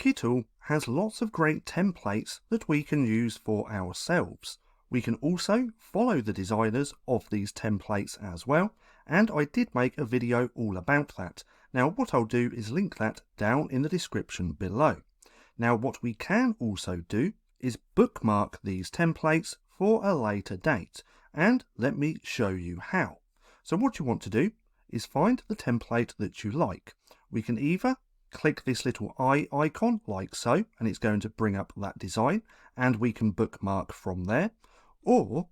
Kittl has lots of great templates that we can use for ourselves. We can also follow the designers of these templates as well, and I did make a video all about that. Now what I'll do is link that down in the description below. Now what we can also do is bookmark these templates for a later date, and let me show you how. So what you want to do is find the template that you like. We can either click this little eye icon like so, and it's going to bring up that design, and we can bookmark from there. Or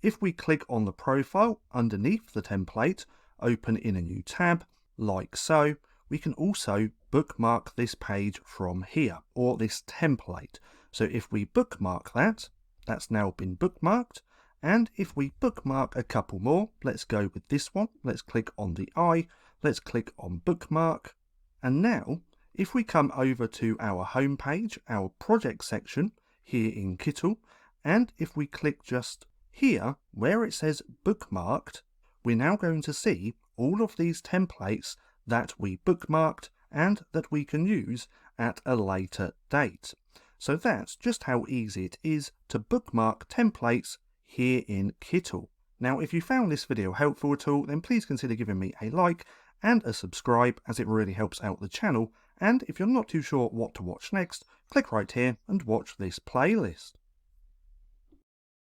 if we click on the profile underneath the template, open in a new tab like so, we can also bookmark this page from here, or this template. So if we bookmark that, that's now been bookmarked. And if we bookmark a couple more, let's go with this one. Let's click on the eye. Let's click on bookmark. And now, if we come over to our home page, our project section here in Kittl, and if we click just here where it says bookmarked, we're now going to see all of these templates that we bookmarked and that we can use at a later date. So that's just how easy it is to bookmark templates here in Kittl. Now if you found this video helpful at all, then please consider giving me a like and a subscribe, as it really helps out the channel. And if you're not too sure what to watch next, click right here and watch this playlist.